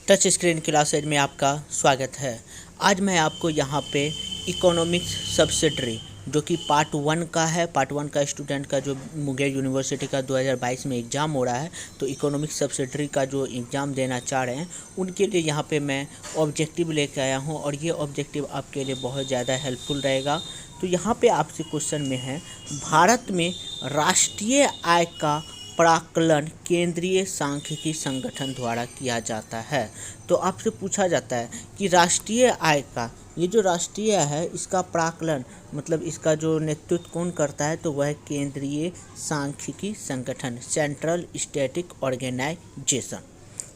Touch screen classes में आपका स्वागत है। आज मैं आपको यहाँ पे इकोनॉमिक्स सब्सिडरी जो कि पार्ट 1 का है, पार्ट 1 का स्टूडेंट का जो मुंगेर यूनिवर्सिटी का 2022 में एग्ज़ाम हो रहा है, तो इकोनॉमिक्स सब्सिडरी का जो एग्ज़ाम देना चाह रहे हैं उनके लिए यहाँ पे मैं ऑब्जेक्टिव लेके आया हूँ और ये ऑब्जेक्टिव आपके लिए बहुत ज़्यादा हेल्पफुल रहेगा। तो यहाँ पे आपसे क्वेश्चन में है, भारत में राष्ट्रीय आय का प्राकलन केंद्रीय सांख्यिकी संगठन द्वारा किया जाता है। तो आपसे पूछा जाता है कि राष्ट्रीय आय का, ये जो राष्ट्रीय आय है इसका प्राकलन मतलब इसका जो नेतृत्व कौन करता है, तो वह केंद्रीय सांख्यिकी संगठन सेंट्रल स्टैटिक ऑर्गेनाइजेशन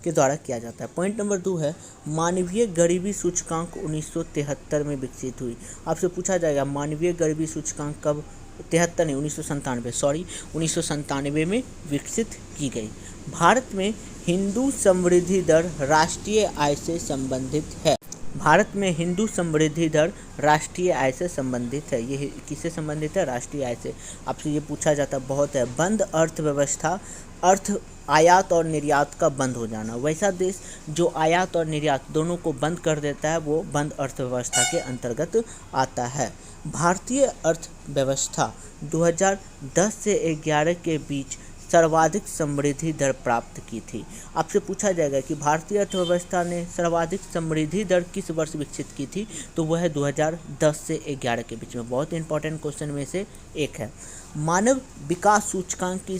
के द्वारा किया जाता है। पॉइंट नंबर 2 है, मानवीय गरीबी सूचकांक 1973 में विकसित हुई। आपसे पूछा जाएगा मानवीय गरीबी सूचकांक कब, 73 नहीं 1997 में विकसित की गई। भारत में हिंदू समृद्धि दर राष्ट्रीय आय से संबंधित है। भारत में हिंदू समृद्धि दर राष्ट्रीय आय से संबंधित है। ये किससे संबंधित है? राष्ट्रीय आय से। आपसे ये पूछा जाता बहुत है। बंद अर्थव्यवस्था, अर्थ आयात और निर्यात का बंद हो जाना। वैसा देश जो आयात और निर्यात दोनों को बंद कर देता है वो बंद अर्थव्यवस्था के अंतर्गत आता है। भारतीय अर्थव्यवस्था 2010 से 11 के बीच सर्वाधिक समृद्धि दर प्राप्त की थी। आपसे पूछा जाएगा कि भारतीय अर्थव्यवस्था ने सर्वाधिक समृद्धि दर किस वर्ष विकसित की थी, तो वह है 2010 से 11 के बीच में। बहुत इंपॉर्टेंट क्वेश्चन में से एक है। मानव विकास सूचकांक की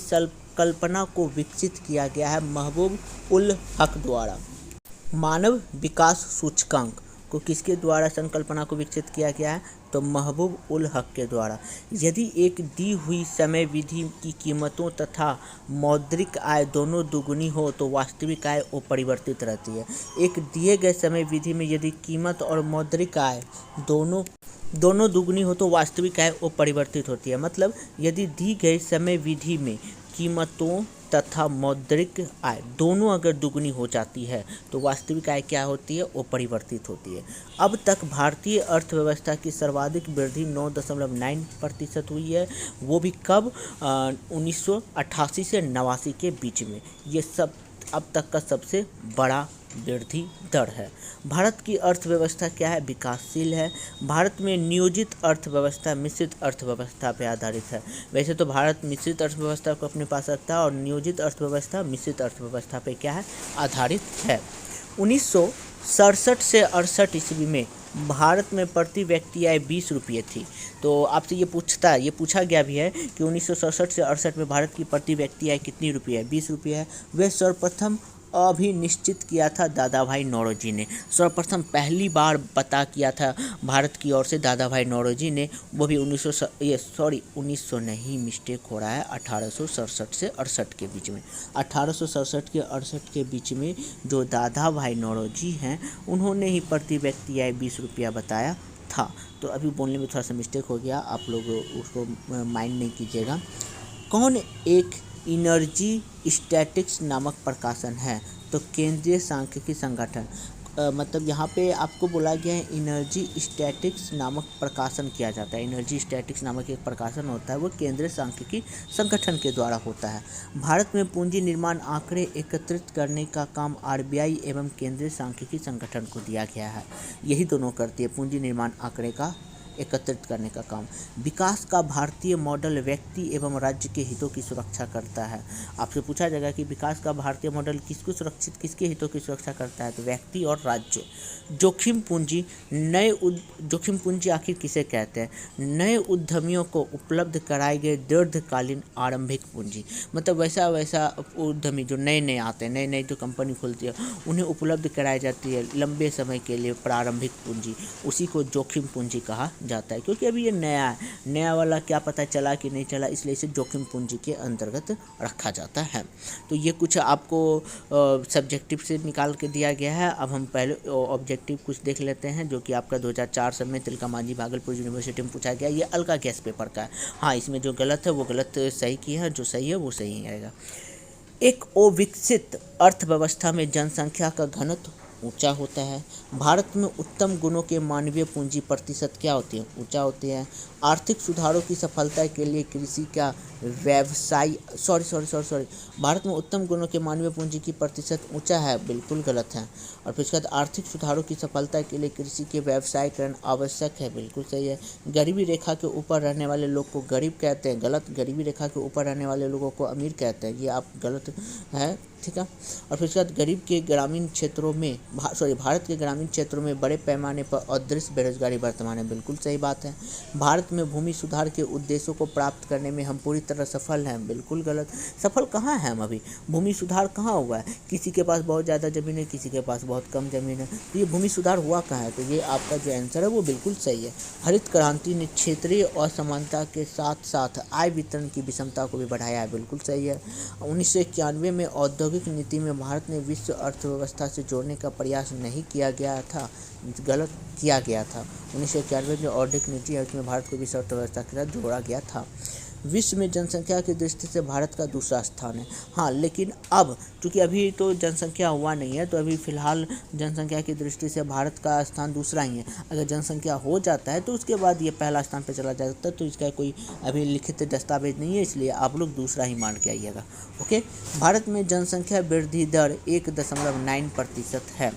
कल्पना को विकसित किया गया है महबूब उल हक द्वारा। मानव विकास सूचकांक को किसके द्वारा संकल्पना को विकसित किया गया है, तो महबूब उल हक के द्वारा। यदि एक दी हुई समय विधि की कीमतों तथा मौद्रिक आय दोनों दुगुनी हो तो वास्तविक आय अपरिवर्तित रहती है। एक दिए गए समय विधि में यदि कीमत और मौद्रिक आय दोनों दुगुनी हो तो वास्तविक आय अपरिवर्तित होती है। मतलब यदि दी गई समय विधि में कीमतों तथा मौद्रिक आय दोनों अगर दुगनी हो जाती है तो वास्तविक आय क्या होती है? अपरिवर्तित होती है। अब तक भारतीय अर्थव्यवस्था की सर्वाधिक वृद्धि 9.9% हुई है। वो भी कब? 1988 से 89 के बीच में। ये सब अब तक का सबसे बड़ा वृद्धि दर है। भारत की अर्थव्यवस्था क्या है? विकासशील है। भारत में नियोजित अर्थव्यवस्था मिश्रित अर्थव्यवस्था पर आधारित है। वैसे तो भारत मिश्रित अर्थव्यवस्था को अपने पास रखता है और नियोजित अर्थव्यवस्था मिश्रित अर्थव्यवस्था पे क्या है? आधारित है। 1967 से 68 ईस्वी में भारत में प्रति व्यक्ति आय 20 रुपये थी। तो आपसे ये पूछा गया भी है कि 1967 से 68 में भारत की प्रति व्यक्ति आय कितनी रुपये है? 20 रुपये है। वह सर्वप्रथम अभिनिश्चित किया था दादा भाई नौरोजी ने। सर्वप्रथम पहली बार पता किया था भारत की ओर से दादा भाई नौरोजी ने, वो भी 1900 नहीं, मिस्टेक हो रहा है, 1867 से 68 के बीच में। 1867 के 68 के बीच में जो दादा भाई नौरोजी हैं उन्होंने ही प्रति व्यक्ति आय 20 रुपया बताया था। तो अभी बोलने में थोड़ा सा मिस्टेक हो गया, आप लोग उसको माइंड नहीं कीजिएगा। कौन एक इनर्जी स्टैटिक्स नामक प्रकाशन है? तो केंद्रीय सांख्यिकी संगठन। मतलब यहाँ पे आपको बोला गया है एनर्जी स्टैटिक्स नामक प्रकाशन किया जाता है। एनर्जी स्टैटिक्स नामक एक प्रकाशन होता है, वो केंद्रीय सांख्यिकी संगठन के द्वारा होता है। भारत में पूंजी निर्माण आंकड़े एकत्रित करने का काम आरबीआई एवं केंद्रीय सांख्यिकी संगठन को दिया गया है। यही दोनों करती है, पूंजी निर्माण आंकड़े का एकत्रित करने का काम। विकास का भारतीय मॉडल व्यक्ति एवं राज्य के हितों की सुरक्षा करता है। आपसे पूछा जाएगा कि विकास का भारतीय मॉडल किसके हितों की सुरक्षा करता है, तो व्यक्ति और राज्य। जोखिम पूंजी, जोखिम पूंजी आखिर किसे कहते हैं? नए उद्यमियों को उपलब्ध कराए गए दीर्घकालीन आरंभिक पूंजी। मतलब वैसा उद्यमी जो नए आते हैं, नई जो कंपनी खुलती है उन्हें उपलब्ध कराई जाती है लंबे समय के लिए प्रारंभिक पूंजी, उसी को जोखिम पूंजी कहा जाता है। क्योंकि अभी ये नया वाला क्या पता चला कि नहीं चला, इसलिए इसे जोखिम पूंजी के अंतर्गत रखा जाता है। तो ये कुछ आपको सब्जेक्टिव से निकाल के दिया गया है। अब हम पहले ऑब्जेक्टिव कुछ देख लेते हैं जो कि आपका 2004 सब में तिलका मांझी भागलपुर यूनिवर्सिटी में पूछा गया। ये अलका गैस पेपर का है। हाँ, इसमें जो गलत है वो गलत सही किया है, जो सही है वो सही आएगा। एक अविकसित अर्थव्यवस्था में जनसंख्या का घनत्व ऊंचा होता है। भारत में उत्तम गुणों के मानवीय पूंजी प्रतिशत क्या होती है? ऊंचा होती है। आर्थिक सुधारों की सफलता के लिए कृषि का व्यवसाय सॉरी भारत में उत्तम गुणों के मानवीय पूंजी की प्रतिशत ऊंचा है, बिल्कुल गलत है। और फिर उसके बाद आर्थिक सुधारों की सफलता के लिए कृषि के व्यवसायीकरण आवश्यक है, बिल्कुल सही है। गरीबी रेखा के ऊपर रहने वाले लोग को गरीब कहते हैं, गलत। गरीबी रेखा के ऊपर रहने वाले लोगों को अमीर कहते हैं, ये आप गलत है, ठीक है। और फिर उसके बाद गरीब के ग्रामीण क्षेत्रों में भारत के ग्रामीण क्षेत्रों में बड़े पैमाने पर अदृश्य बेरोजगारी वर्तमान है, बिल्कुल सही बात है। भारत में भूमि सुधार के उद्देश्यों को प्राप्त करने में हम पूरी तरह सफल हैं, बिल्कुल गलत। सफल कहाँ हैं हम अभी? भूमि सुधार कहाँ हुआ है? किसी के पास बहुत ज़्यादा ज़मीन है, किसी के पास बहुत कम ज़मीन है, तो ये भूमि सुधार हुआ कहाँ है? तो ये आपका जो आंसर है वो बिल्कुल सही है। हरित क्रांति ने क्षेत्रीय असमानता के साथ साथ आय वितरण की विषमता को भी बढ़ाया है, बिल्कुल सही है। 1991 में औद्योगिक नीति में भारत ने विश्व अर्थव्यवस्था से जोड़ने का प्रयास नहीं किया गया था, गलत किया गया था। 1991 में जो औद्योगिक नीति है उसमें भारत को विश्व अर्थव्यवस्था के साथ जोड़ा गया था। विश्व में जनसंख्या की दृष्टि से भारत का दूसरा स्थान है। हाँ, लेकिन अब चूँकि अभी तो जनसंख्या हुआ नहीं है, तो अभी फ़िलहाल जनसंख्या की दृष्टि से भारत का स्थान दूसरा ही है। अगर जनसंख्या हो जाता है तो उसके बाद ये पहला स्थान पे चला जाता है, तो इसका कोई अभी लिखित दस्तावेज नहीं है, इसलिए आप लोग दूसरा ही मान के आइएगा। ओके, भारत में जनसंख्या वृद्धि दर 1.9% है।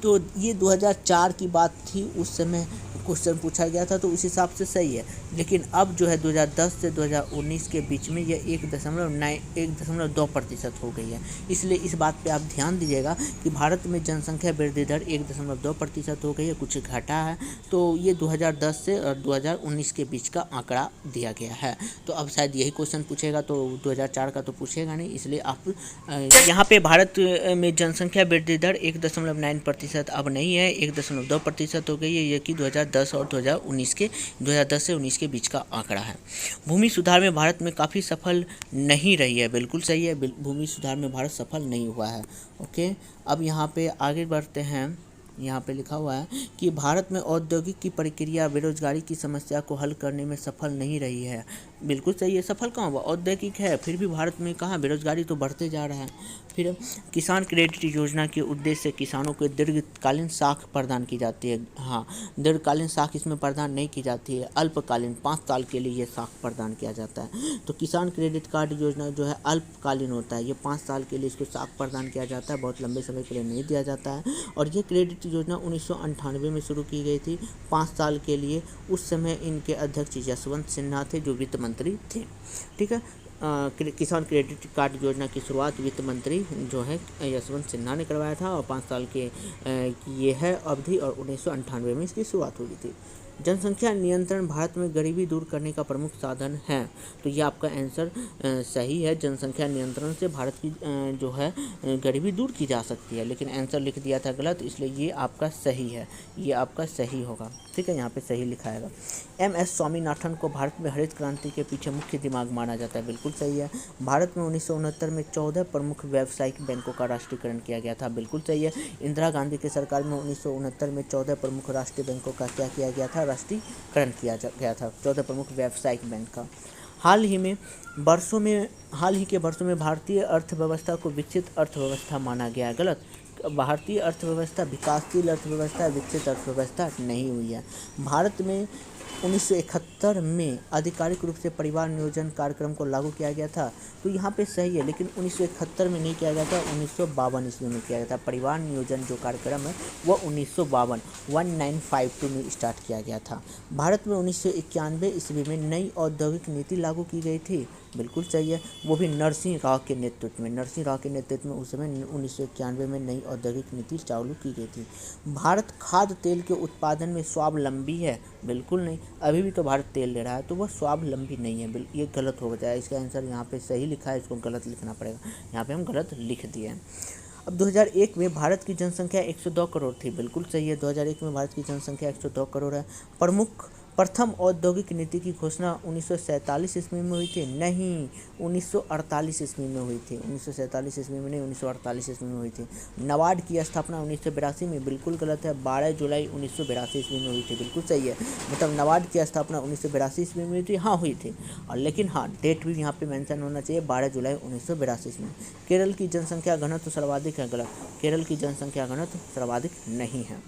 तो ये 2004 की बात थी, उस समय क्वेश्चन पूछा गया था, तो उस हिसाब से सही है। लेकिन अब जो है 2010 से 2019 के बीच में यह 1.2% हो गई है। इसलिए इस बात पे आप ध्यान दीजिएगा कि भारत में जनसंख्या वृद्धि दर 1.2% हो गई है, कुछ घटा है। तो ये 2010 से और 2019 के बीच का आंकड़ा दिया गया है। तो अब शायद यही क्वेश्चन पूछेगा, तो 2004 का तो पूछेगा नहीं, इसलिए आप यहाँ पे भारत में जनसंख्या वृद्धि दर 1.9% अब नहीं है, 1.2% हो गई है। ये कि 2010 और 2010 से 19 के बीच का आंकड़ा है। भूमि सुधार में भारत में काफ़ी सफल नहीं रही है, बिल्कुल सही है। भूमि सुधार में भारत सफल नहीं हुआ है। ओके, अब यहाँ पे आगे बढ़ते हैं। यहाँ पे लिखा हुआ है कि भारत में औद्योगिक की प्रक्रिया बेरोजगारी की समस्या को हल करने में सफल नहीं रही है, बिल्कुल सही है। सफल कहाँ हुआ? औद्योगिक है, फिर भी भारत में कहाँ, बेरोजगारी तो बढ़ते जा रहा है। फिर किसान क्रेडिट योजना के उद्देश्य से किसानों को दीर्घकालीन साख प्रदान की जाती है। हाँ, दीर्घकालीन साख इसमें प्रदान नहीं की जाती है, अल्पकालीन 5 साल के लिए ये साख प्रदान किया जाता है। तो किसान क्रेडिट कार्ड योजना जो है अल्पकालीन होता है, ये 5 साल के लिए इसको साख प्रदान किया जाता है, बहुत लंबे समय के लिए नहीं दिया जाता है। और ये क्रेडिट योजना 1998 में शुरू की गई थी, 5 साल के लिए। उस समय इनके अध्यक्ष यशवंत सिन्हा थे, जो वित्त मंत्री थे, ठीक है। किसान क्रेडिट कार्ड योजना की शुरुआत वित्त मंत्री जो है यशवंत सिन्हा ने करवाया था, और 5 साल के ये है अवधि, और 1998 में इसकी शुरुआत हुई थी। जनसंख्या नियंत्रण भारत में गरीबी दूर करने का प्रमुख साधन है, तो ये आपका आंसर सही है। जनसंख्या नियंत्रण से भारत की जो है गरीबी दूर की जा सकती है, लेकिन आंसर लिख दिया था गलत, इसलिए ये आपका सही है, ये आपका सही होगा, ठीक है। यहाँ पे सही लिखाएगा। MS स्वामीनाथन को भारत में हरित क्रांति के पीछे मुख्य दिमाग माना जाता है, बिल्कुल सही है। भारत में 1969 में 14 प्रमुख व्यावसायिक बैंकों का राष्ट्रीयकरण किया गया था, बिल्कुल सही है। इंदिरा गांधी की सरकार में 1969 में 14 प्रमुख राष्ट्रीय बैंकों का क्या किया गया था, राष्ट्रीयकरण किया गया था, 14 प्रमुख व्यावसायिक बैंक का। हाल ही के वर्षों में भारतीय अर्थव्यवस्था को विकसित अर्थव्यवस्था माना गया है, गलत। भारतीय अर्थव्यवस्था विकासशील अर्थव्यवस्था, विकसित अर्थव्यवस्था नहीं हुई है। भारत में 1971 में आधिकारिक रूप से परिवार नियोजन कार्यक्रम को लागू किया गया था, तो यहाँ पे सही है, लेकिन 1971 में नहीं किया गया था, 1952 ईस्वी में किया गया था। परिवार नियोजन जो कार्यक्रम है वो 1952 में स्टार्ट किया गया था। भारत में 1991 ईस्वी में नई औद्योगिक नीति लागू की गई थी, बिल्कुल सही है, वो भी नरसिंह राव के नेतृत्व में। नरसिंह राव के नेतृत्व में उस समय 1991 में नई औद्योगिक नीति चालू की गई थी। भारत खाद्य तेल के उत्पादन में स्वावलंबी है, बिल्कुल नहीं, अभी भी तो भारत तेल ले रहा है, तो वह स्वावलंबी नहीं है, ये गलत हो जाए। इसका आंसर यहाँ पे सही लिखा है, इसको गलत लिखना पड़ेगा, यहाँ पे हम गलत लिख दिए हैं। अब 2001 में भारत की जनसंख्या 102 करोड़ थी, बिल्कुल सही है। 2001 में भारत की जनसंख्या 102 करोड़ है। प्रथम औद्योगिक नीति की घोषणा 1947 ईस्वी में हुई थी, नहीं 1948 ईस्वी में हुई थी, 1947 ईस्वी में नहीं, 1948 ईस्वी में हुई थी। नाबार्ड की स्थापना 1982 में, बिल्कुल गलत है, 12 जुलाई 1982 ईस्वी में हुई थी, बिल्कुल सही है। मतलब नाबार्ड की स्थापना 1982 ईस्वी में हुई थी, हाँ हुई थी, और लेकिन हाँ डेट भी यहाँ पे मेंशन होना चाहिए, 12 जुलाई 1982 ईस्वी में। केरल की जनसंख्या घनत्व सर्वाधिक है, गलत, केरल की जनसंख्या घनत्व सर्वाधिक नहीं है।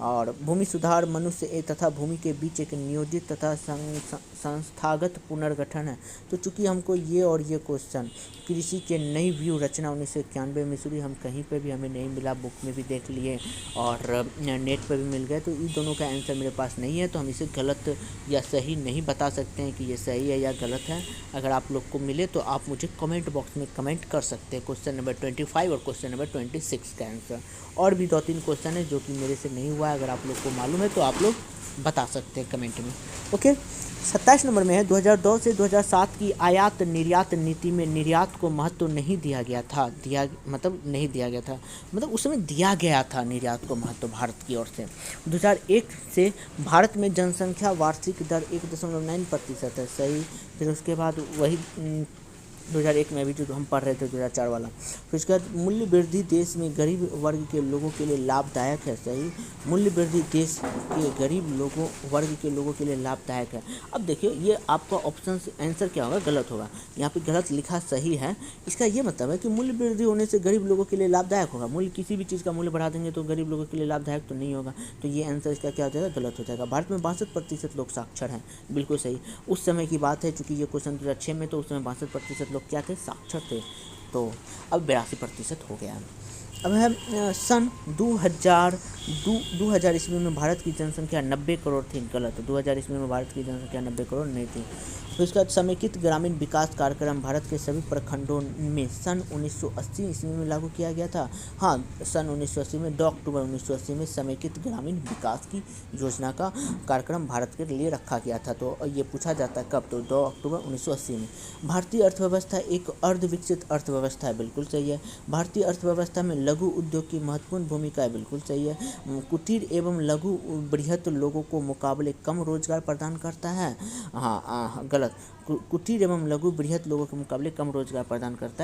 और भूमि सुधार मनुष्य तथा भूमि के बीच एक नियोजित तथा संस्थागत पुनर्गठन है। तो चूंकि हमको ये और ये क्वेश्चन कृषि के नई व्यू रचना 1991 में शुरू, हम कहीं पे भी हमें नहीं मिला, बुक में भी देख लिए और नेट पर भी मिल गए, तो इन दोनों का आंसर मेरे पास नहीं है, तो हम इसे गलत या सही नहीं बता सकते हैं कि ये सही है या गलत है। अगर आप लोग को मिले तो आप मुझे कमेंट बॉक्स में कमेंट कर सकते हैं क्वेश्चन नंबर 25 और क्वेश्चन नंबर 26 का आंसर। और भी 2-3 क्वेश्चन है जो कि मेरे से नहीं हुआ है, अगर आप लोग को मालूम है तो आप लोग बता सकते हैं कमेंट में। ओके, 27 नंबर में है 2002 से 2007 की आयात निर्यात नीति में निर्यात को महत्व नहीं दिया गया था। नहीं दिया गया था, मतलब उस समय दिया गया था निर्यात को महत्व भारत की ओर से। 2001 से भारत में जनसंख्या वार्षिक दर 1.9% है, सही। फिर उसके बाद वही 2001 में भी जो हम पढ़ रहे थे 2004 वाला। फिर उसके बाद मूल्य वृद्धि देश में गरीब वर्ग के लोगों के लिए लाभदायक है, सही। मूल्य वृद्धि देश के गरीब वर्ग के लोगों के लिए लाभदायक है। अब देखिए ये आपका ऑप्शन आंसर क्या होगा, गलत होगा। यहाँ पे गलत लिखा, सही है। इसका ये मतलब है कि मूल्य वृद्धि होने से गरीब लोगों के लिए लाभदायक होगा। मूल्य किसी भी चीज़ का मूल्य बढ़ा देंगे तो गरीब लोगों के लिए लाभदायक तो नहीं होगा, तो ये आंसर इसका क्या हो जाएगा, गलत हो जाएगा। भारत में 62% लोग साक्षर हैं, बिल्कुल सही। उस समय की बात है, चूँकि ये क्वेश्चन 2006 में, तो उस समय 62% लोग क्या थे, साक्षर थे। तो अब 82% हो गया। अब है सन 2000 ईस्वी में भारत की जनसंख्या 90 करोड़ थी, गलत। 2000 ईस्वी में भारत की जनसंख्या 90 करोड़ नहीं थी। तो इसका समेकित ग्रामीण विकास कार्यक्रम भारत के सभी प्रखंडों में सन 1980 ईस्वी में लागू किया गया था। हाँ, सन 1980 में 2 अक्टूबर 1980 में समेकित ग्रामीण विकास की योजना का कार्यक्रम भारत के लिए रखा गया था। तो ये पूछा जाता है कब, तो 2 अक्टूबर 1980 में। भारतीय अर्थव्यवस्था एक अर्धविकसित अर्थव्यवस्था है, बिल्कुल सही है। भारतीय अर्थव्यवस्था में लघु उद्योग की महत्वपूर्ण भूमिका है, बिल्कुल सही है। कुटीर एवं लघु बृहत लोगों को मुकाबले कम रोजगार प्रदान करता है। हाँ, गलत। कुटीर एवं लघु बृहत लोगों के मुकाबले कम रोजगार प्रदान करता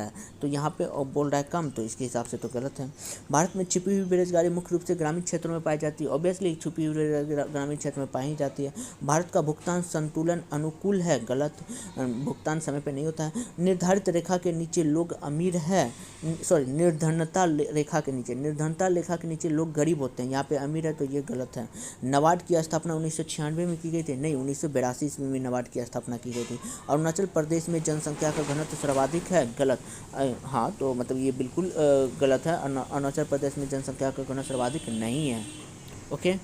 है, तो यहाँ पे बोल रहा है कम, तो इसके हिसाब से तो गलत है। भारत में छिपी हुई बेरोजगारी मुख्य रूप से ग्रामीण क्षेत्रों में पाई जाती है, ऑब्वियसली छिपी हुई बेरोजगारी ग्रामीण क्षेत्र में पाई जाती है। भारत का भुगतान संतुलन अनुकूल है, गलत। भुगतान समय पे नहीं होता है। निर्धारित रेखा के नीचे लोग अमीर है, निर्धनता रेखा के नीचे लोग गरीब होते हैं, यहाँ पे अमीर है, तो ये गलत है। नाबार्ड की स्थापना 1996 में की गई थी, नहीं, 1982 ईस्वी में नाबार्ड की स्थापना की गई थी। अरुणाचल प्रदेश में जनसंख्या का घनत्व सर्वाधिक है, गलत। हाँ, तो मतलब ये बिल्कुल गलत है। अरुणाचल प्रदेश में जनसंख्या का घनत्व सर्वाधिक नहीं है। ओके,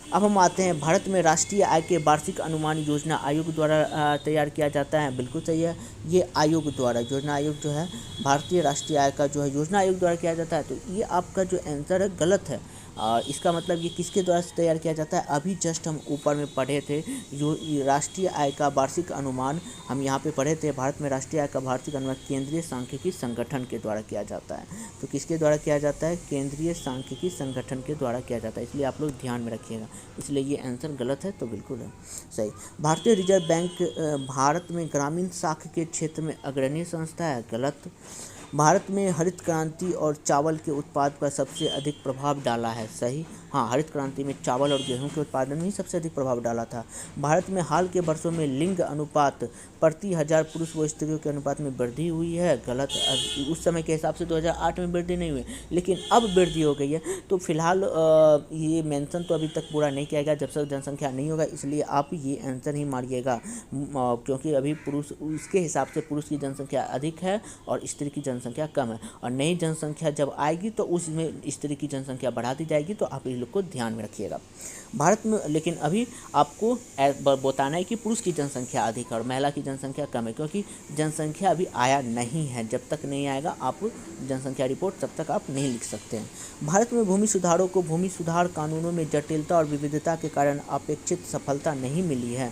अब हम आते हैं, भारत में राष्ट्रीय आय के वार्षिक अनुमान योजना आयोग द्वारा तैयार किया जाता है, बिल्कुल सही है। ये आयोग द्वारा, योजना आयोग जो है भारतीय राष्ट्रीय आय का जो है योजना आयोग द्वारा किया जाता है, तो ये आपका जो आंसर है गलत है। इसका मतलब ये किसके द्वारा से तैयार किया जाता है, अभी जस्ट हम ऊपर में पढ़े थे, जो राष्ट्रीय आय का वार्षिक अनुमान हम यहाँ पे पढ़े थे। भारत में राष्ट्रीय आय का वार्षिक अनुमान केंद्रीय सांख्यिकी संगठन के द्वारा किया जाता है। तो किसके द्वारा किया जाता है, केंद्रीय सांख्यिकी संगठन के द्वारा किया जाता है, इसलिए आप लोग ध्यान में रखिएगा। इसलिए ये आंसर गलत है, तो बिल्कुल है सही। भारतीय रिजर्व बैंक भारत में ग्रामीण शाखा के क्षेत्र में अग्रणी संस्था है, गलत। भारत में हरित क्रांति और चावल के उत्पाद पर सबसे अधिक प्रभाव डाला है, सही। हाँ, हरित क्रांति में चावल और गेहूं के उत्पादन में ही सबसे अधिक प्रभाव डाला था। भारत में हाल के वर्षों में लिंग अनुपात प्रति 1000 पुरुष व स्त्रियों के अनुपात में वृद्धि हुई है, गलत। उस समय के हिसाब से 2008 में वृद्धि नहीं हुई, लेकिन अब वृद्धि हो गई है। तो फिलहाल ये मेंशन तो अभी तक पूरा नहीं किया गया जब तक जनसंख्या नहीं होगा, इसलिए आप ये आंसर ही मारिएगा, क्योंकि अभी पुरुष, उसके हिसाब से पुरुष की जनसंख्या अधिक है और स्त्री की जनसंख्या कम है, और नई जनसंख्या जब आएगी तो उसमें स्त्री की जनसंख्या बढ़ा दी जाएगी, तो आप इस लोग को ध्यान में रखिएगा। भारत में लेकिन अभी आपको बताना है कि पुरुष की जनसंख्या अधिक है और महिला की जनसंख्या कम है, क्योंकि जनसंख्या अभी आया नहीं है। जब तक नहीं आएगा आप जनसंख्या रिपोर्ट तब तक आप नहीं लिख सकते हैं। भारत में भूमि सुधारों को भूमि सुधार कानूनों में जटिलता और विविधता के कारण अपेक्षित सफलता नहीं मिली है,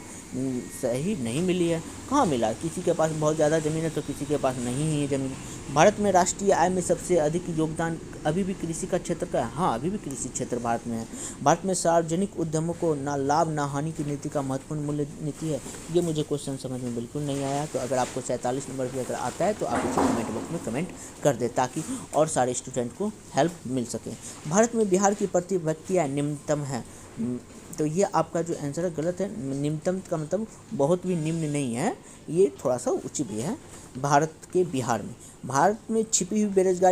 सही नहीं मिली है। कहाँ मिला, किसी के पास बहुत ज़्यादा ज़मीन है तो किसी के पास नहीं है ज़मीन। भारत में राष्ट्रीय आय में सबसे अधिक योगदान अभी भी कृषि का क्षेत्र का है, हाँ अभी भी कृषि क्षेत्र भारत में है। भारत में सार्वजनिक उद्यमों को ना लाभ ना हानि की नीति का महत्वपूर्ण मूल्य नीति है। ये मुझे क्वेश्चन समझ में बिल्कुल नहीं आया, तो अगर आपको 47 नंबर भी अगर आता है तो आप इसे कमेंट बॉक्स में कमेंट कर दें, ताकि और सारे स्टूडेंट को हेल्प मिल सके। भारत में बिहार की प्रति व्यक्ति आय निम्नतम है, तो ये आपका जो आंसर है गलत है। निम्नतम का मतलब बहुत भी निम्न नहीं है, है, ये थोड़ा सा उच्च भी है। भारत के बिहार में छिपी हुई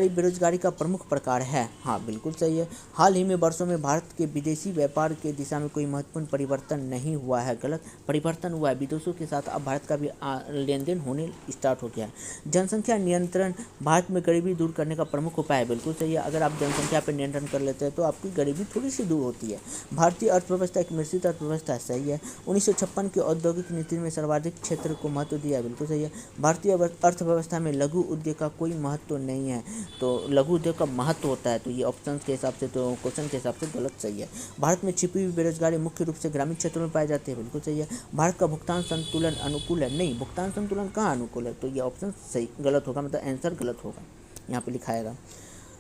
बेरोजगारी का प्रमुख प्रकार है। हाँ, बिल्कुल सही है। हाल ही में वर्षों में भारत के विदेशी व्यापार के दिशा में कोई महत्वपूर्ण परिवर्तन नहीं हुआ है। गलत, परिवर्तन हुआ है। विदेशों के साथ अब भारत का भी लेन देन होने स्टार्ट हो गया है। जनसंख्या नियंत्रण भारत में गरीबी दूर करने का प्रमुख उपाय है। बिल्कुल सही है। अगर आप जनसंख्या पर नियंत्रण कर लेते हैं तो आपकी गरीबी थोड़ी सी दूर होती है। भारतीय अर्थव्यवस्था एक मिश्रित अर्थव्यवस्था है। सही है। 1956 की औद्योगिक नीति में सर्वाधिक क्षेत्र को महत्व दिया है। बिल्कुल सही है। भारतीय अर्थव्यवस्था में लघु उद्योग का कोई महत्व नहीं है। तो लघु उद्योग का महत्व होता है, तो ये ऑप्शन के हिसाब से, तो क्वेश्चन के हिसाब से गलत सही है। भारत में छिपी हुई बेरोजगारी मुख्य रूप से ग्रामीण क्षेत्रों में पाई जाती है। बिल्कुल सही है। भारत का भुगतान संतुलन अनुकूल है। नहीं, भुगतान संतुलन कहाँ अनुकूल है, तो ये ऑप्शन सही गलत होगा, मतलब आंसर गलत होगा, यहाँ पे लिखाएगा।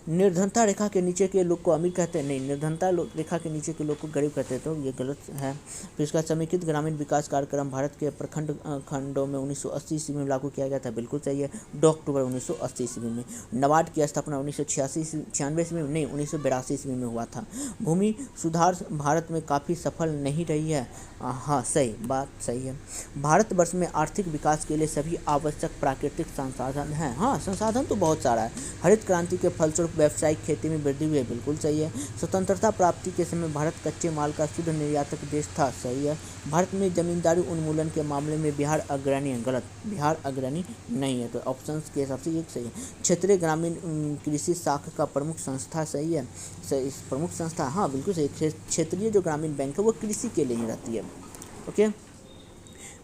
निर्धनता रेखा के नीचे के लोग को अमीर कहते हैं। नहीं, निर्धनता रेखा के नीचे के लोग को गरीब कहते हैं, तो ये गलत है। फिर इसका समेकित ग्रामीण विकास कार्यक्रम भारत के प्रखंड खंडों में 1980 ईस्वी में लागू किया गया था। बिल्कुल सही है। 2 अक्टूबर 1980 ईस्वी में। नाबार्ड की स्थापना 1996 ईस्वी में, नहीं 1982 ईस्वी में हुआ था। भूमि सुधार भारत में काफ़ी सफल नहीं रही है। हाँ, सही बात, सही है। भारतवर्ष में आर्थिक विकास के लिए सभी आवश्यक प्राकृतिक संसाधन हैं। हाँ, संसाधन तो बहुत सारा है। हरित क्रांति के फलस्वरूप व्यावसायिक खेती में वृद्धि हुई है। बिल्कुल सही है। स्वतंत्रता प्राप्ति के समय भारत कच्चे माल का शुद्ध निर्यातक देश था। सही है। भारत में जमींदारी उन्मूलन के मामले में बिहार अग्रणी है। गलत, बिहार अग्रणी नहीं है, तो ऑप्शन के हिसाब से एक सही है। क्षेत्रीय ग्रामीण कृषि शाखा का प्रमुख संस्था, सही है। प्रमुख संस्था, हाँ बिल्कुल सही। क्षेत्रीय जो ग्रामीण बैंक है वो कृषि के लिए ही रहती है। ओके।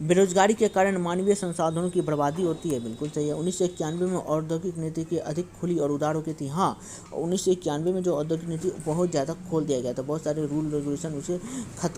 बेरोजगारी के कारण मानवीय संसाधनों की बर्बादी होती है। बिल्कुल सही है। 1991 में औद्योगिक नीति की अधिक खुली और उदार हो गई थी। हाँ, 1991 में जो औद्योगिक नीति बहुत ज़्यादा खोल दिया गया था, बहुत सारे रूल रेगुलेशन उसे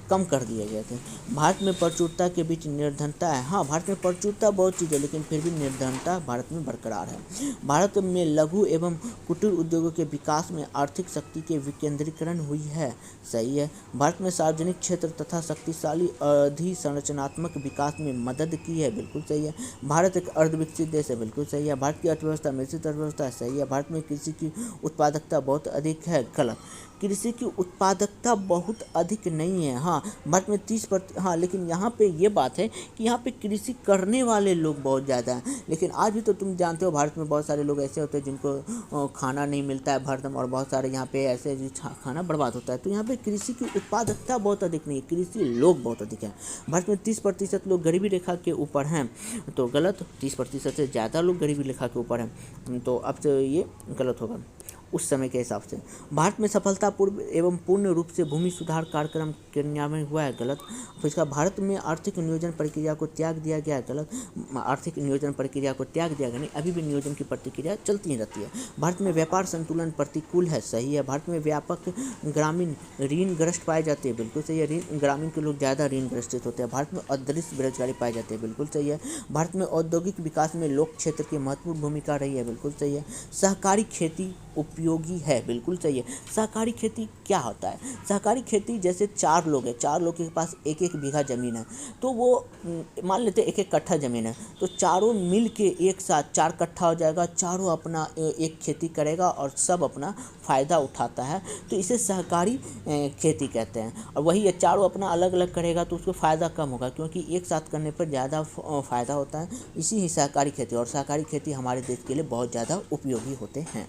कम कर दिए गए थे। भारत में प्रचुरता के बीच निर्धनता है। हाँ, भारत में प्रचुरता बहुत चीज़ है, लेकिन फिर भी निर्धनता भारत में बरकरार है। भारत में लघु एवं कुटीर उद्योगों के विकास में आर्थिक शक्ति के विकेंद्रीकरण हुई है। सही है। भारत में सार्वजनिक क्षेत्र तथा शक्तिशाली अधिसंरचनात्मक विकास में मदद की है। बिल्कुल सही है। भारत एक अर्धविकसित देश है। बिल्कुल सही है। भारत की अर्थव्यवस्था मिश्रित अर्थव्यवस्था है। सही है। भारत में कृषि की उत्पादकता बहुत अधिक है। गलत, कृषि की उत्पादकता बहुत अधिक नहीं है। हाँ, भारत में 30%, हाँ, लेकिन यहाँ पे ये बात है कि यहाँ पे कृषि करने वाले लोग बहुत ज़्यादा हैं। लेकिन आज भी तो तुम जानते हो भारत में बहुत सारे लोग ऐसे होते हैं जिनको खाना नहीं मिलता है भरदम, और बहुत सारे यहाँ पे ऐसे खाना बर्बाद होता है। तो यहाँ पे कृषि की उत्पादकता बहुत अधिक नहीं है, कृषि लोग बहुत अधिक हैं। भारत में 30% लोग गरीबी रेखा के ऊपर हैं, तो गलत, 30% से ज़्यादा लोग गरीबी रेखा के ऊपर हैं, तो अब से ये गलत होगा उस समय के हिसाब से। भारत में सफलतापूर्व एवं पूर्ण रूप से भूमि सुधार कार्यक्रम क्रियान्वयन हुआ है। गलत। फिर इसका भारत में आर्थिक नियोजन प्रक्रिया को त्याग दिया गया है। गलत, आर्थिक नियोजन प्रक्रिया को त्याग दिया गया नहीं, अभी भी नियोजन की प्रक्रिया चलती ही रहती है। भारत में व्यापार संतुलन प्रतिकूल है। सही है। भारत में व्यापक ग्रामीण ऋणग्रस्त पाए जाते हैं। बिल्कुल सही है। ग्रामीण के लोग ज़्यादा ऋणग्रस्त होते हैं। भारत में अदृश्य बेरोजगारी पाई जाती है। बिल्कुल सही है। भारत में औद्योगिक विकास में लोक क्षेत्र की महत्वपूर्ण भूमिका रही है। बिल्कुल सही है। सहकारी खेती उपयोगी है। बिल्कुल सही है। सहकारी खेती क्या होता है? सहकारी खेती जैसे 4 लोग हैं, 4 लोग के पास 1-1 बीघा ज़मीन है, तो वो मान लेते 1-1 कट्ठा ज़मीन है, तो चारों मिल के एक साथ 4 कट्ठा हो जाएगा, चारों अपना एक खेती करेगा और सब अपना फ़ायदा उठाता है, तो इसे सहकारी खेती कहते हैं। और वही ये चारों अपना अलग अलग करेगा तो उसको फ़ायदा कम होगा, क्योंकि एक साथ करने पर ज़्यादा फ़ायदा होता है। इसी ही सहकारी खेती, और सहकारी खेती हमारे देश के लिए बहुत ज़्यादा उपयोगी होते हैं।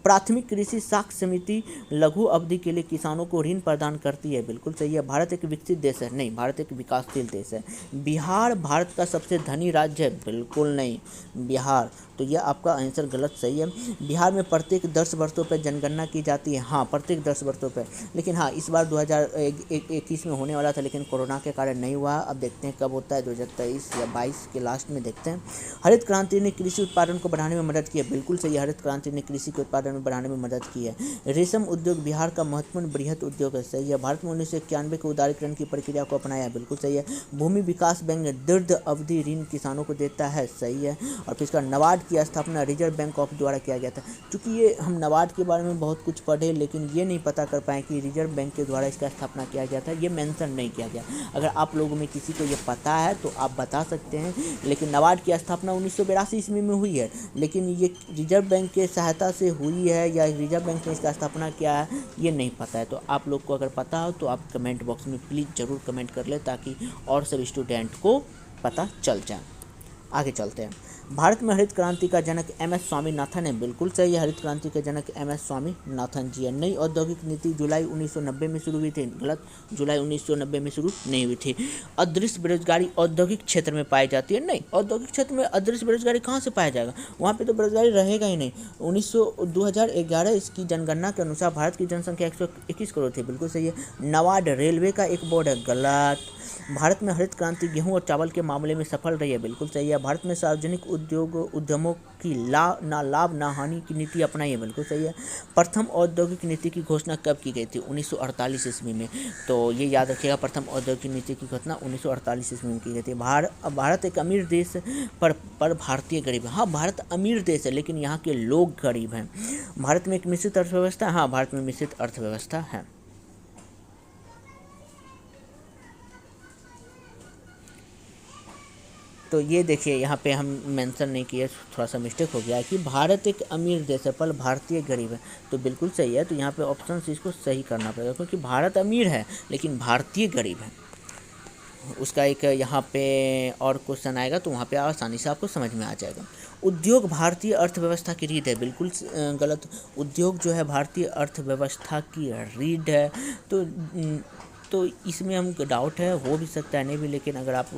प्राथमिक कृषि साख समिति लघु अवधि के लिए किसानों को ऋण प्रदान करती है। बिल्कुल सही है। भारत एक विकसित देश है। नहीं, भारत एक विकासशील देश है। बिहार भारत का सबसे धनी राज्य है। बिल्कुल नहीं, बिहार, तो यह आपका आंसर गलत सही है। बिहार में प्रत्येक 10 वर्षों पर जनगणना की जाती है। हाँ, प्रत्येक 10 वर्षों पर, लेकिन हाँ इस बार 2021 में होने वाला था, लेकिन कोरोना के कारण नहीं हुआ। अब देखते हैं कब होता है, 2023 या 22 के लास्ट में देखते हैं। हरित क्रांति ने कृषि उत्पादन को बढ़ाने में मदद की है। बिल्कुल सही है। हरित क्रांति ने कृषि के उत्पादन में बढ़ाने में मदद की है। रेशम उद्योग बिहार का महत्वपूर्ण बृहत उद्योग है। सही है। भारत में 1991 के उदारीकरण की प्रक्रिया को अपनाया है। बिल्कुल सही है। भूमि विकास बैंक दीर्घ अवधि ऋण किसानों को देता है। सही है। और फिर इसका नाबार्ड की स्थापना रिजर्व बैंक ऑफ द्वारा किया गया था। क्योंकि ये हम नाबार्ड के बारे में बहुत कुछ पढ़े, लेकिन ये नहीं पता कर पाए कि रिजर्व बैंक के द्वारा इसका स्थापना किया गया था, ये मेंशन नहीं किया गया। अगर आप लोगों में किसी को ये पता है तो आप बता सकते हैं। लेकिन नाबार्ड की स्थापना 1982 ईस्वी में हुई है, लेकिन ये रिजर्व बैंक के सहायता से हुई है या रिजर्व बैंक ने इसका स्थापना किया है, ये नहीं पता है। तो आप लोग को अगर पता हो तो आप कमेंट बॉक्स में प्लीज़ ज़रूर कमेंट कर ले, ताकि और सब स्टूडेंट को पता चल जाए। आगे चलते हैं। भारत में हरित क्रांति का जनक एम एस स्वामीनाथन है। बिल्कुल सही है, हरित क्रांति के जनक एम एस स्वामीनाथन जी है। नई औद्योगिक नीति जुलाई 1990 में शुरू हुई थी। गलत, जुलाई 1990 में शुरू नहीं हुई थी। अदृश्य बेरोजगारी औद्योगिक क्षेत्र में पाई जाती है। नहीं, औद्योगिक क्षेत्र में अदृश्य बेरोजगारी कहाँ से पाया जाएगा, वहाँ पे तो बेरोजगारी रहेगा ही नहीं। 2011 इसकी जनगणना के अनुसार भारत की जनसंख्या 121 करोड़ थी। बिल्कुल सही है। नाबार्ड रेलवे का एक बोर्ड है। गलत। भारत में हरित क्रांति गेहूं और चावल के मामले में सफल रही है। बिल्कुल सही है। भारत में सार्वजनिक उद्यमों की ना लाभ ना हानि की नीति अपनाई है। बिल्कुल सही है। प्रथम औद्योगिक नीति की घोषणा कब की गई थी? 1948 ईस्वी में। तो ये याद रखिएगा, प्रथम औद्योगिक नीति की घोषणा 1948 ईस्वी में की गई थी। भारत एक अमीर देश पर भारतीय गरीब है। हाँ, भारत अमीर देश है लेकिन यहाँ के लोग गरीब हैं। भारत में एक मिश्रित अर्थव्यवस्था। हाँ, भारत में मिश्रित अर्थव्यवस्था है। तो ये देखिए, यहाँ पे हम मेंशन नहीं किए, थोड़ा सा मिस्टेक हो गया है कि भारत एक अमीर देश है पर भारतीय गरीब है। तो बिल्कुल सही है। तो यहाँ पे ऑप्शन इसको सही करना पड़ेगा क्योंकि भारत अमीर है लेकिन भारतीय गरीब है। उसका एक यहाँ पे और क्वेश्चन आएगा तो वहाँ पे आसानी से आपको समझ में आ जाएगा। उद्योग भारतीय अर्थव्यवस्था की रीढ़ है। बिल्कुल गलत। उद्योग जो है भारतीय अर्थव्यवस्था की रीढ़ है। तो इसमें हम डाउट है, हो भी सकता है नहीं भी, लेकिन अगर आप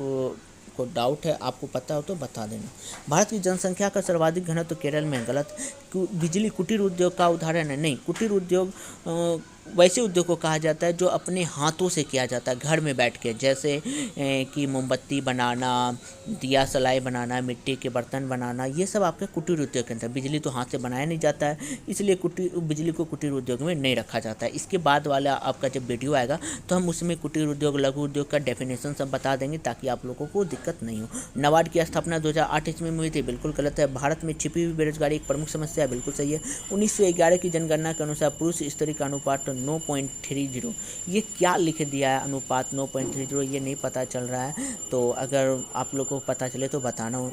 को डाउट है, आपको पता हो तो बता देना। भारत की जनसंख्या का सर्वाधिक घनत्व तो केरल में। गलत। बिजली कुटीर उद्योग का उदाहरण है। नहीं, कुटीर उद्योग वैसे उद्योग को कहा जाता है जो अपने हाथों से किया जाता है घर में बैठ के, जैसे कि मोमबत्ती बनाना, दिया सलाई बनाना, मिट्टी के बर्तन बनाना, ये सब आपके कुटीर उद्योग के अंदर। बिजली तो हाथ से बनाया नहीं जाता है, इसलिए बिजली को कुटीर उद्योग में नहीं रखा जाता है। इसके बाद वाला आपका जब वीडियो आएगा तो हम उसमें कुटीर उद्योग, लघु उद्योग का डेफिनेशन सब बता देंगे ताकि आप लोगों को दिक्कत नहीं हो। नाबार्ड की स्थापना 2008 ईस्वी में हुई थी। बिल्कुल गलत है। भारत में छिपी हुई बेरोजगारी एक प्रमुख समस्या है। बिल्कुल सही है। 1911 की जनगणना के अनुसार पुरुष स्त्री का अनुपात 9.30। ये क्या लिख दिया है अनुपात 9.30, ये नहीं पता चल रहा है। तो अगर आप लोग को पता चले तो बताना,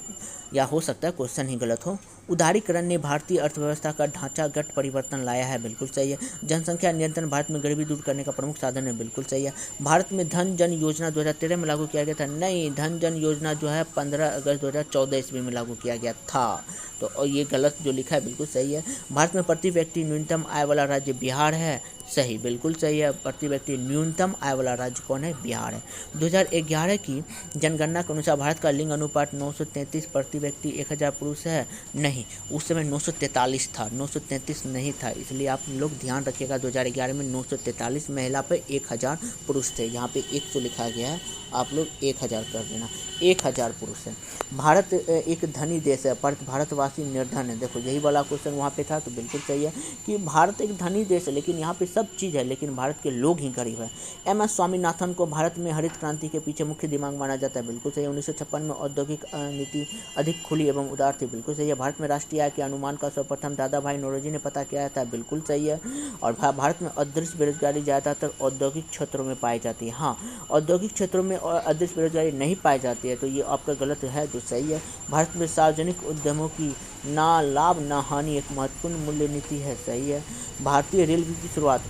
या हो सकता है क्वेश्चन ही गलत हो। उदारीकरण ने भारतीय अर्थव्यवस्था का ढांचागत परिवर्तन लाया है। बिल्कुल सही है। जनसंख्या नियंत्रण भारत में गरीबी दूर करने का प्रमुख साधन है। बिल्कुल सही है। भारत में धन जन योजना 2013 में लागू किया गया था। नहीं, धन जन योजना जो है 15 अगस्त 2014 ईस्वी में लागू किया गया था। तो ये गलत जो लिखा है बिल्कुल सही है। भारत में प्रति व्यक्ति न्यूनतम आय वाला राज्य बिहार है। सही, बिल्कुल सही है। प्रति व्यक्ति न्यूनतम आय वाला राज्य कौन है? बिहार है। 2011 की जनगणना के अनुसार भारत का लिंग अनुपात 933 प्रति व्यक्ति 1000 पुरुष है। नहीं, उस समय 943 था, 933 नहीं था, इसलिए आप लोग ध्यान रखिएगा। 2011 में 943 महिला पे 1000 पुरुष थे। यहाँ पे 100 लिखा गया है, आप लोग 1000 कर देना। 1000 पुरुष है। भारत एक धनी देश है पर भारतवासी निर्धन है। देखो, यही वाला क्वेश्चन वहाँ पे था, तो बिल्कुल सही है कि भारत एक धनी देश है लेकिन यहाँ पे सब चीज़ है लेकिन भारत के लोग ही गरीब है। एम एस स्वामीनाथन को भारत में हरित क्रांति के पीछे मुख्य दिमाग माना जाता है। बिल्कुल सही है। 1956 में औद्योगिक नीति अधिक खुली एवं उदार थी। बिल्कुल सही है। भारत में राष्ट्रीय आय के अनुमान का सर्वप्रथम दादा भाई नौरोजी ने पता किया था। बिल्कुल सही है। और भारत में अदृश्य बेरोजगारी ज़्यादातर औद्योगिक क्षेत्रों में पाई जाती है। हाँ, औद्योगिक क्षेत्रों में अदृश्य बेरोजगारी नहीं पाई जाती है, तो ये आपका गलत है, जो सही है। भारत में सार्वजनिक उद्यमों की ना लाभ ना हानि एक महत्वपूर्ण मूल्य नीति है। सही है। भारतीय रेलवे की शुरुआत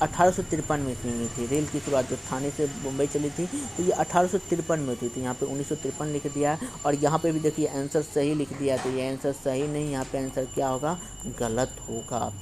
1853 में हुई थी। रेल की शुरुआत जो थाने से मुंबई चली थी तो ये 1853 में हुई थी। यहाँ पे 1953 लिख दिया है और यहाँ पे भी देखिए आंसर सही लिख दिया, तो ये आंसर सही नहीं, यहाँ पे आंसर क्या होगा? गलत होगा।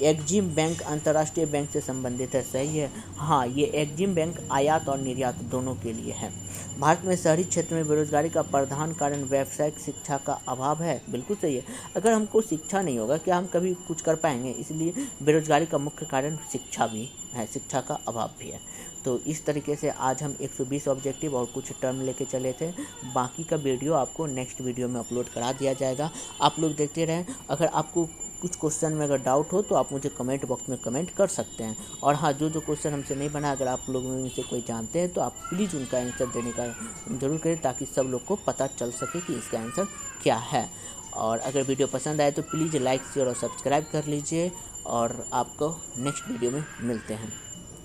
एक्जिम बैंक अंतर्राष्ट्रीय बैंक से संबंधित है। सही है। हाँ, ये एक्जिम बैंक आयात और निर्यात दोनों के लिए है। भारत में शहरी क्षेत्र में बेरोजगारी का प्रधान कारण व्यावसायिक शिक्षा का अभाव है। बिल्कुल सही है। अगर हमको शिक्षा नहीं होगा क्या हम कभी कुछ कर पाएंगे? इसलिए बेरोजगारी का मुख्य कारण शिक्षा भी है, शिक्षा का अभाव भी है। तो इस तरीके से आज हम 120 ऑब्जेक्टिव और कुछ टर्म लेके चले थे। बाकी का वीडियो आपको नेक्स्ट वीडियो में अपलोड करा दिया जाएगा, आप लोग देखते रहें। अगर आपको कुछ क्वेश्चन में अगर डाउट हो तो आप मुझे कमेंट बॉक्स में कमेंट कर सकते हैं। और हाँ, जो क्वेश्चन हमसे नहीं बना, अगर आप लोगों में से कोई जानते हैं तो आप प्लीज़ उनका आंसर देने का जरूर करें ताकि सब लोग को पता चल सके कि इसका आंसर क्या है। और अगर वीडियो पसंद आए तो प्लीज़ लाइक, शेयर और सब्सक्राइब कर लीजिए और आपको नेक्स्ट वीडियो में मिलते हैं।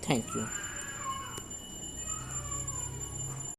Thank you.